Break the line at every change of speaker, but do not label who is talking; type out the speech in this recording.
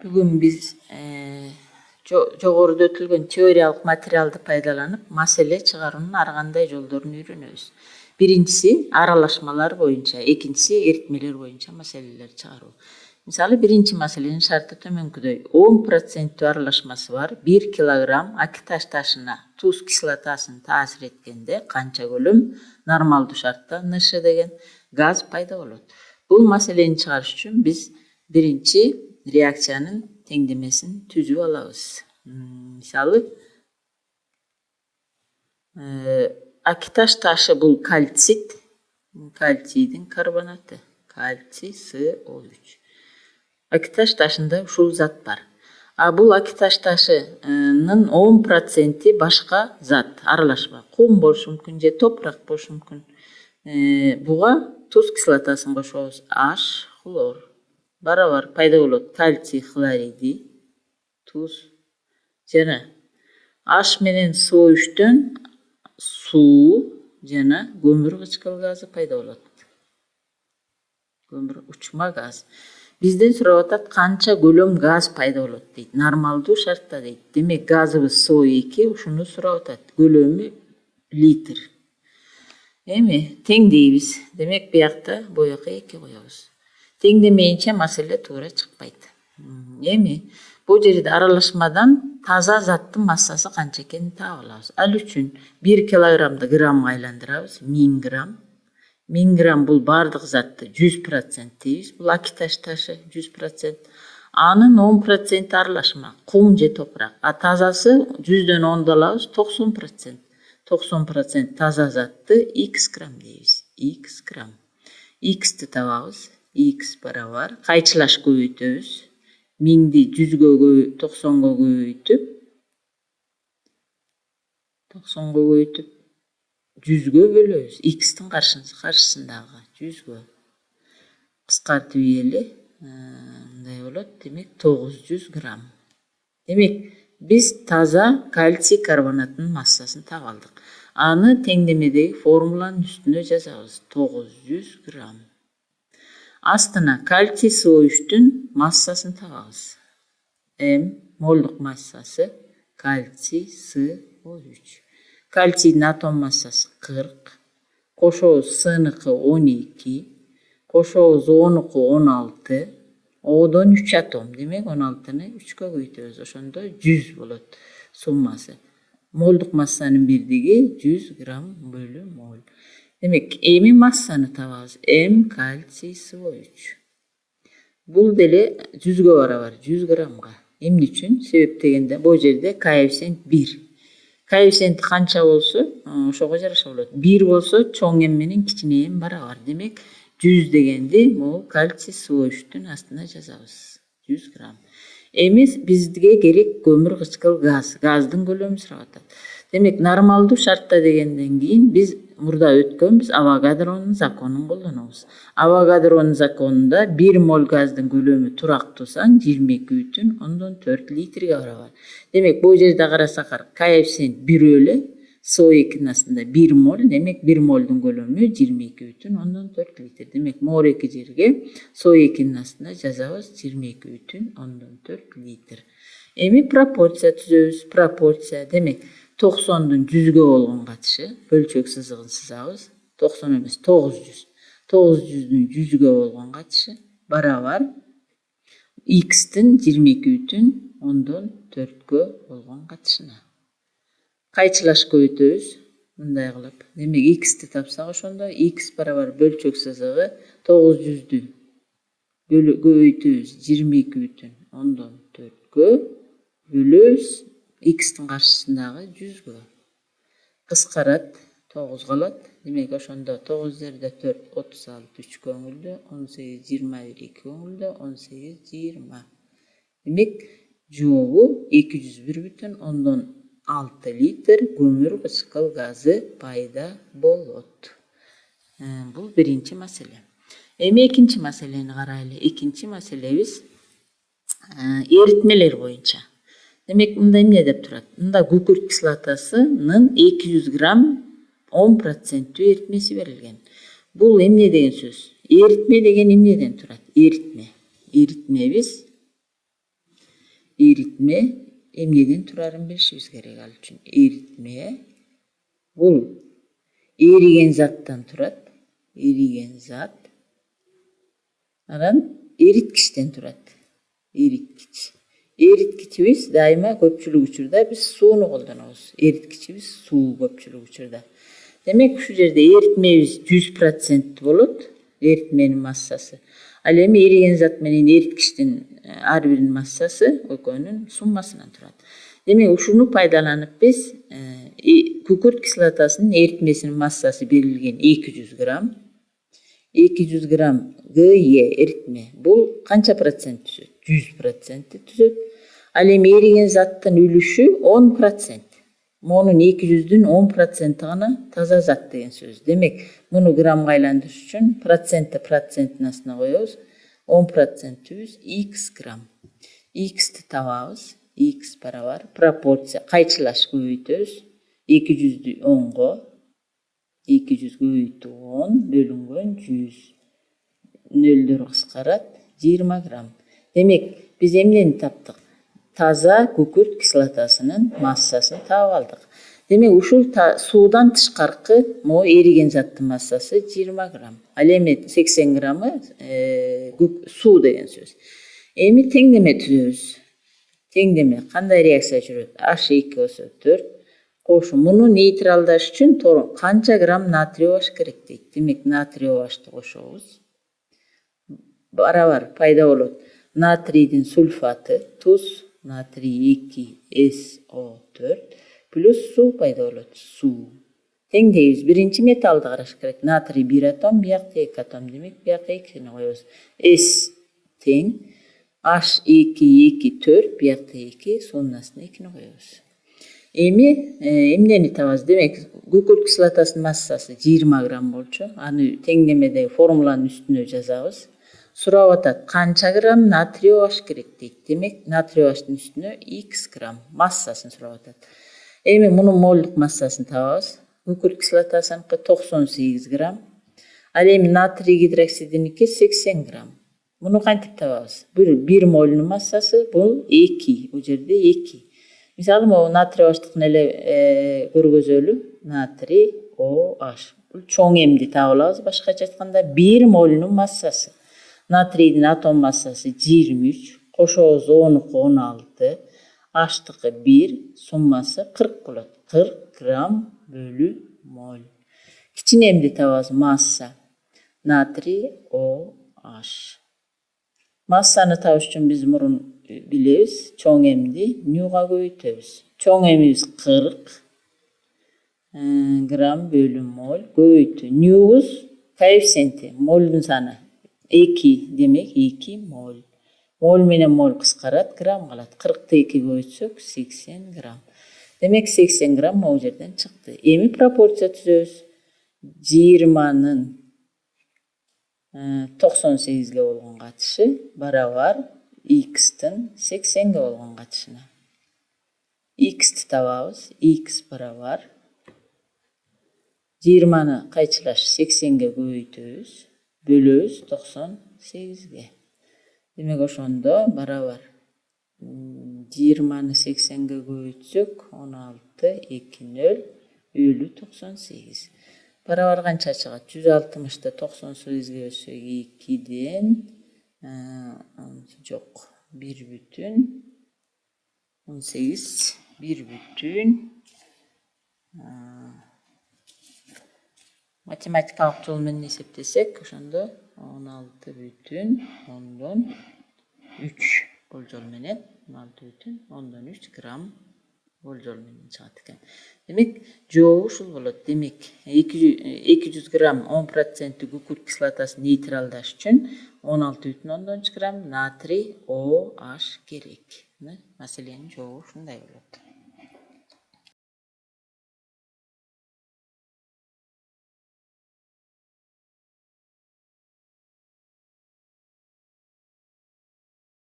Бүгүн биз жогоруда өтүлгөн теориялык материалды пайдаланып, маселе чыгаруунун ар кандай жолдорун үйрөнөбүз. Биринчиси аралашмалар боюнча, экинчиси эритмелер боюнча маселелер чыгаруу. Мисалы, биринчи маселенин шарты төмөнкүдөй. 10% аралашмасы бар 1 килограмм акиташ ташына туз кислотасын таасир эткенде канча көлөм нормалдуу шартта НШ деген газ пайда болот. Бул маселени чыгарыш үчүн биз биринчи реакциянын теңдемесин түзүп алабыз. Мисалы, акиташ ташы бул кальцит, кальцийдин карбонаты, кальций СО3. Акиташ ташында ушул зат бар. А бул акиташ ташынын 10% башка зат, аралашма. Кум болушу мүмкүн же топурак болушу мүмкүн. Буга туз кислотасын кошобуз. H хлор. Барабар пайда болот кальций хлориди, туз жана H менен SO3төн суу жана көмүр кычкыл газы пайда болот. Көмүр учма газ. Бизден сурап атат, канча көлөм газ пайда болот дейт. Нормалдуу шартта дейт. Демек газыбыз SO2, ушуну сурап атат. Көлөмү литр. Эми теңдейбиз. Демек биякта боюка 2 коебуз. Теңдемейинче маселе туура чыкпайт. Эми бул жерде аралашмадан таза заттын массасы канча экенин таап алабыз. Ал үчүн 1 килограммды граммга айландырабыз. 1000 грамм. 1000 грамм бул бардык затты 100% дейбиз. Бул акиташ ташы 100%. Анын 10% аралашма, кум же топурак. А тазасы 100дөн 10 алабыз, 90%. 90% таза затты x грамм дейбиз. X грамм. X'ти табабыз. X барабар. Кайчылаш көбөйтөбүз. 1000ди 100гө 90го көбөйтүп 100гө бөлөбүз. X'тин каршысындагы 100гө. Кыскартып ийели. Мындай болот. Демек 900 грамм. Демек биз таза кальций карбонатынын массасын таап алдык. Аны теңдемедеги формуланын үстүнө жазабыз. 900 грамм. Астына кальций SO3түн массасын табабыз. М молдук массасы кальций SO3. Кальцийдин атом массасы 40. Кошобуз С-ныкы 12. Кошобуз О-нукы 16. О'дон 3 атом. Демек 16-ны 3кө көбөйтөбүз. Ошондо 100 болот суммасы. Молдук массанын бирдиги 100 грамм бөлү мол. Демек, эми массаны табабыз. М кальций SO3. Бул деле 100гө барабар, 100 граммга. Эмне үчүн? Себеп дегенде бул жерде коэффициент 1. Коэффициент канча болсо, ошого жараша болот. 1 болсо чоң М менен кичине М барабар. Демек, 100 дегенди бул кальций SO3түн астына жазабыз. 100 грамм. Эми бизге керек көмүр кычкыл газ, газдын көлөмүн сурап атат. Демек, нормалдуу шартта дегенден кийин биз мурда өткөнбүз, Авогадронун законун колдонобуз. Авогадронун законунда 1 моль газдын көлөмү турактуусан 22,4 литрге барабар. Демек, бул жерде карасак, коэффициент 1 эле, SO2-нин астында 1 моль, демек 1 мольдун көлөмү 22,4 литр. Демек, мор эки жерге SO2-нин астына жазабыз 22,4 литр. Эми пропорция түзөбүз. Пропорция, демек, 90дун 100гө болгон катышы, бөлчөк сызыгын сызабыз. 90 эмес, 900. 900дун 100гө болгон катышы барабар X'тин 22,4гө болгон катышына. Кайчылаш көбөйтөбүз. Мындай кылып. Демек, X'ти тапсак ошондо X барабар бөлчөк сызыгы 900дү көбөйтөбүз 22,4гө бөлөбүз X'тин каршысындагы 100гө. Кыскарат, 9 калат. Демек, ошондо 9 жерде 4, 36, 3 көңүлдө, 18, 21, 2 көңүлдө, 18, 20. Демек, жообу 201,6 литр көмүр кычкыл газы пайда болот. Бул биринчи маселе. Эми экинчи маселени карайлы. Экинчи маселебиз эритмелер боюнча. Демек, мында эмне деп турат? Мында күкүрт кислотасынын 200 грамм 10% эритмеси берилген. Бул эмне деген сөз? Эритме деген эмнеден турат? Эритме. Эритмебиз eritme emneden turарын bilişimiz gerek al üçün. Eritme bul erigen zattan turat. Erigen zat. Aran eritkичтен turat. Eritkич. Eritkичибиz daima köpçülük учурда biz suunu koldanabız. Eritkичибиz suu köpçülük учурда. Demek şu yerde eritmemiz 100% bolut. Eritmenin massası. Al endi erigen zat menen eritkичтин har birinin massası ökönün summasынан turat. Demek ушуну пайдаланып biz kükürt kislotasının eritmesinin massası berilgen 200 gram. 200 gram GY eritme. Bu kança prosent tüzöt? 100% tüzöt. Al endi erigen zattın ülüşü 10%. Monun 200'dün 10% gana taza zat degen söz. Demek bunu gramga aylandırış üçün prosentin астына koyuyoruz. 10% tüz x gram. X'ti tababız. X barabar proporsiya kayçılaş köbөйтөбүz. 200'dü 10'ga 200 köböйтүү 10 bölüngön 100. Nöldür kıskarat 20 gram. Demek biz emneni taptık? Taza kükürt kislotasının massasını taap aldık. Demek uşul suudan tышкаркы mo erigen zattın massası 20 gram. Al endi 80 gramı su degen söz. Endi tengdeme tüzөбүz. Tengdeme kanday reaksiya жүрөt? H2 болсо 4. Koşun bunu neytraldaş üçün kança gram natriy OH gerek deyt. Demek natriy OH'ты koşobuz. Barabar payda bolot. Natriydin sulfatı tuz, natriy 2SO4 plus su payda bolot. Su. Tengdeyiz. Birinci metalды karaş gerek. Natriy 1 atom, biyakta 2 atom. Demek biyakta 2'ni koyuyoruz. S teng. H2 4, biyakta 2, sonrasında 2'ni koyuyoruz. Emneni tabaz demek kükürt kislotasının massası 20 gram bolçu. Anı tengdemede formulanın üstüne yazabız. Surap atat kança gram natriy OH gerek deyt. Demek natriy OH'tın üstüne x gram massasını surap atat. Bunun molluk massasını tababız. Kükürt kislotasının 98 gram. Al natriy gidroksidiniki 80 gram. Bunu kantip tababız. Bir molunun massası bu 2. O yerde 2. Misal o natriy OH'tın ele көрgözölü natriy OH. Bu çoğun emdi tabalabız. Başkaça aytkanda 1 molunun massası. Natriydin atom massası 23. Koşoğuz 16. H'tıkı 1. Summası 40 bolat. 40 gram bölü mol. Kiçin emdi tababız massa. Natriy OH. Massаны табыш үчүн биз мурун билебиz. Чоң эмди ньюга көбөйтөбүз. Чоң эмибиз 40 gram bölü mol. Көбөйтүү. Ньюбуз коэффициенти, молдун саны 2 demek 2 mol. Mol менен mol кыскарат, gram калат. 40'ты 2 көбөйтсөк 80 gram. Demek 80 gram o жерден чыкты. Эми пропорция түзөбүз. 20'nın 98'ge болгон катышы barabar x'tin 80'ge болгон катышына. X'ti табабыз. X barabar 20'nı kayçılaş 80'ge көбөйтөбүz. Bölөбүz 98'ge. Demek ошондо barabar 20'nı 80'ge көбөйтсөк 16 20 ölü 98. Barabar kança çıgat? 160'da 98'ge bölsök 2'den yok 1 bütün 18 1 bütün matematikалық жол менен эсептесек ошондо 16 бүтүн 10'dan 3 болжол менен 16 бүтүн 10'dan 3 gram болжол менен чыгат экен. Demek жообу ушул болот. Demek 200 gram 10% kükürt kislotası neytraldaş üçün 16,3 gram natriy OH gerek. Masalanın жообу ушундай болот.